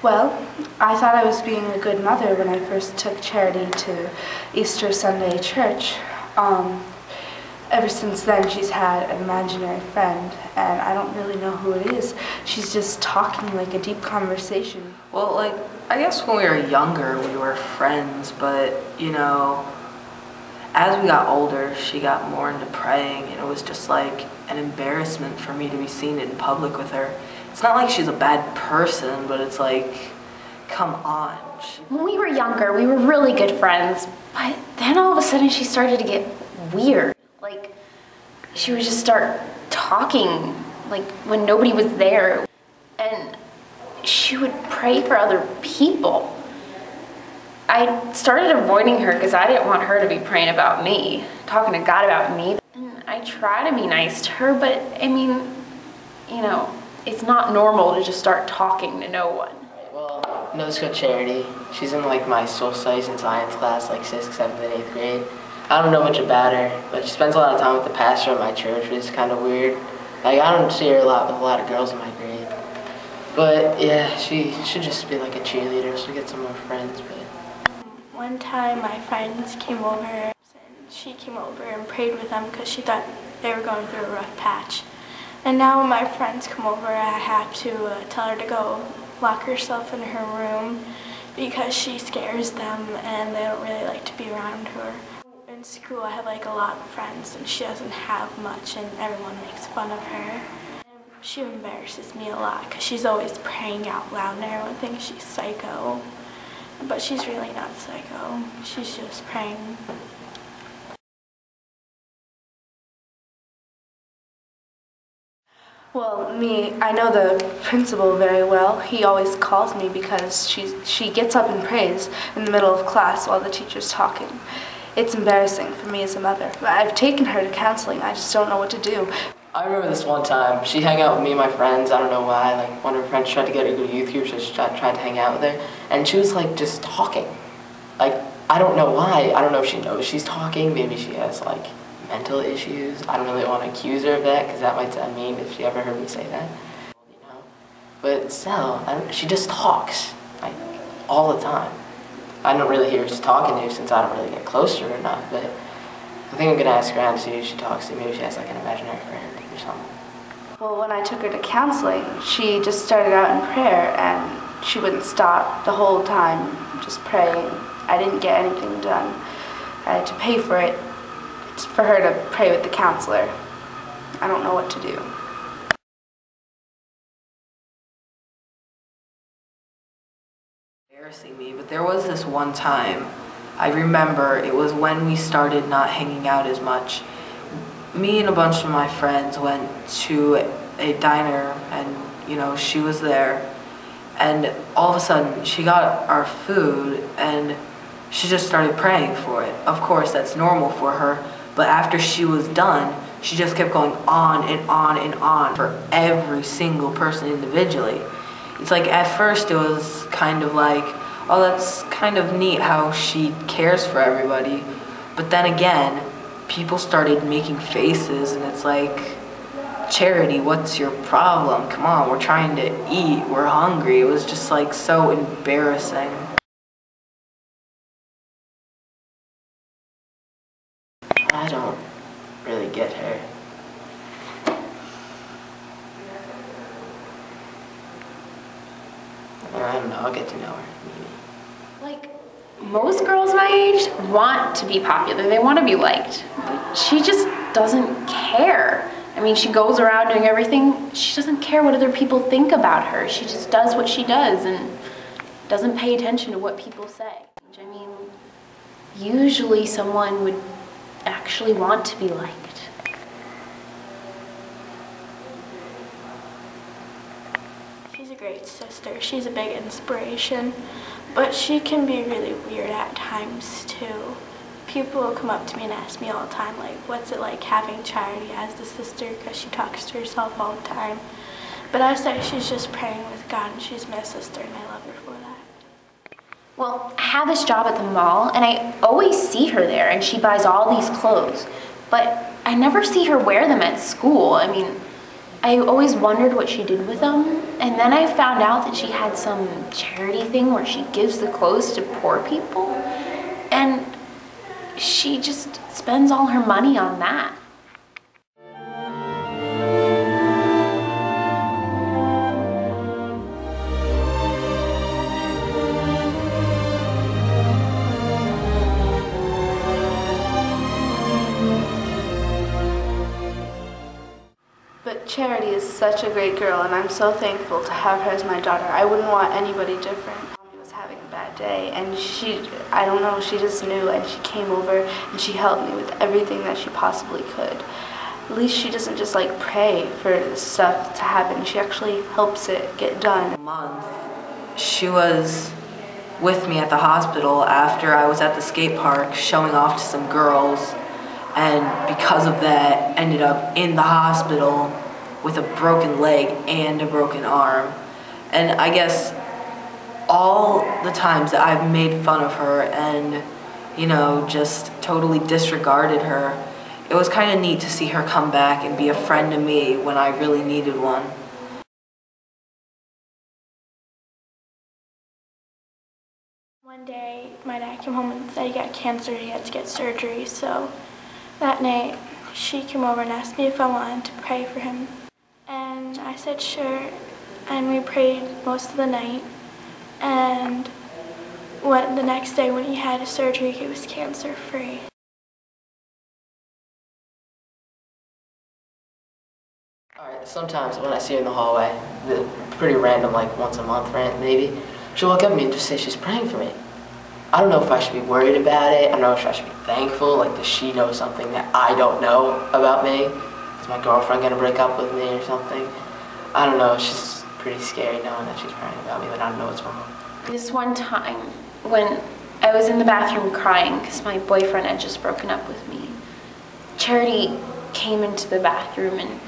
Well, I thought I was being a good mother when I first took Charity to Easter Sunday church. Ever since then, she's had an imaginary friend, and I don't really know who it is. She's just talking like a deep conversation. Well, like, I guess when we were younger, we were friends, but, you know, as we got older, she got more into praying, and it was just like an embarrassment for me to be seen in public with her. It's not like she's a bad person, but it's like, come on. When we were younger, we were really good friends, but then all of a sudden she started to get weird. Like, she would just start talking, like, when nobody was there, and she would pray for other people. I started avoiding her because I didn't want her to be praying about me, talking to God about me. And I try to be nice to her, but I mean, you know, it's not normal to just start talking to no one. Well, no, this girl Charity. She's in like my social studies and science class, like 6th, 7th, and 8th grade. I don't know much about her, but she spends a lot of time with the pastor at my church, which is kind of weird. Like, I don't see her a lot with a lot of girls in my grade. But yeah, she should just be like a cheerleader so we get some more friends. But one time my friends came over and she came over and prayed with them because she thought they were going through a rough patch. And now when my friends come over, I have to tell her to go lock herself in her room because she scares them and they don't really like to be around her. In school I have like a lot of friends and she doesn't have much and everyone makes fun of her. She embarrasses me a lot because she's always praying out loud and everyone thinks she's psycho. But she's really not psycho. She's just praying. Well, I know the principal very well. He always calls me because she gets up and prays in the middle of class while the teacher's talking. It's embarrassing for me as a mother. I've taken her to counseling. I just don't know what to do. I remember this one time, she hung out with me and my friends, I don't know why, like one of her friends tried to get her to go to youth group, so she tried to hang out with her, and she was like just talking. Like, I don't know why, I don't know if she knows she's talking, maybe she has like mental issues. I don't really want to accuse her of that, because that might sound mean if she ever heard me say that, you know. But still, she just talks, like, all the time. I don't really hear her just talking to her since I don't really get close to her enough, but I think I'm going to ask her around to see if she talks to me. Maybe she has like an imaginary friend or something. Well, when I took her to counseling, she just started out in prayer and she wouldn't stop the whole time just praying. I didn't get anything done. I had to pay for it for her to pray with the counselor. I don't know what to do. Embarrassing me, but there was this one time, I remember it was when we started not hanging out as much. Me and a bunch of my friends went to a diner and, you know, she was there and all of a sudden she got our food and she just started praying for it. Of course, that's normal for her, but after she was done, she just kept going on and on and on for every single person individually. It's like at first it was kind of like, oh, that's kind of neat how she cares for everybody. But then again, people started making faces and it's like, Charity, what's your problem? Come on, we're trying to eat, we're hungry. It was just like so embarrassing. I don't really get her. I don't know, I'll get to know her, maybe. Like, most girls my age want to be popular, they want to be liked, but she just doesn't care. I mean, she goes around doing everything, she doesn't care what other people think about her. She just does what she does and doesn't pay attention to what people say. I mean, usually someone would actually want to be liked. She's a great sister. She's a big inspiration, but she can be really weird at times too. People will come up to me and ask me all the time, like, what's it like having Charity as the sister, because she talks to herself all the time. But I say she's just praying with God and she's my sister and I love her for that. Well, I have this job at the mall and I always see her there and she buys all these clothes, but I never see her wear them at school. I mean, I always wondered what she did with them, and then I found out that she had some charity thing where she gives the clothes to poor people, and she just spends all her money on that. But Charity is such a great girl, and I'm so thankful to have her as my daughter. I wouldn't want anybody different. Mommy was having a bad day, and I don't know, she just knew, and she came over and she helped me with everything that she possibly could. At least she doesn't just like pray for this stuff to happen. She actually helps it get done. A month, she was with me at the hospital after I was at the skate park showing off to some girls. And because of that, ended up in the hospital with a broken leg and a broken arm. And I guess all the times that I've made fun of her and, you know, just totally disregarded her, it was kind of neat to see her come back and be a friend to me when I really needed one. One day, my dad came home and said he got cancer, he had to get surgery, so that night, she came over and asked me if I wanted to pray for him. And I said sure, and we prayed most of the night. And the next day when he had his surgery, he was cancer-free. Alright, sometimes when I see her in the hallway, pretty random, like once a month, maybe, she'll look at me and just say she's praying for me. I don't know if I should be worried about it. I don't know if I should be thankful. Like, does she know something that I don't know about me? Is my girlfriend gonna break up with me or something? I don't know. It's just pretty scary knowing that she's praying about me, but I don't know what's wrong. This one time when I was in the bathroom crying because my boyfriend had just broken up with me, Charity came into the bathroom and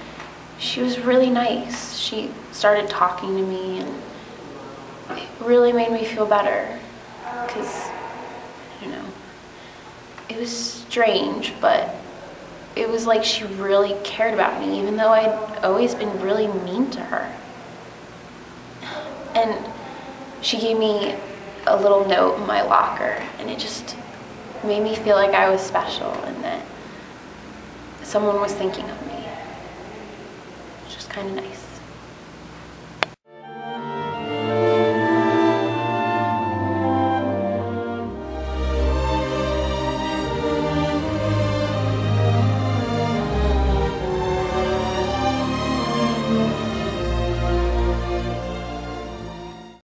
she was really nice. She started talking to me and it really made me feel better. Because, I don't know, it was strange, but it was like she really cared about me, even though I'd always been really mean to her. And she gave me a little note in my locker, and it just made me feel like I was special and that someone was thinking of me. It's just kind of nice.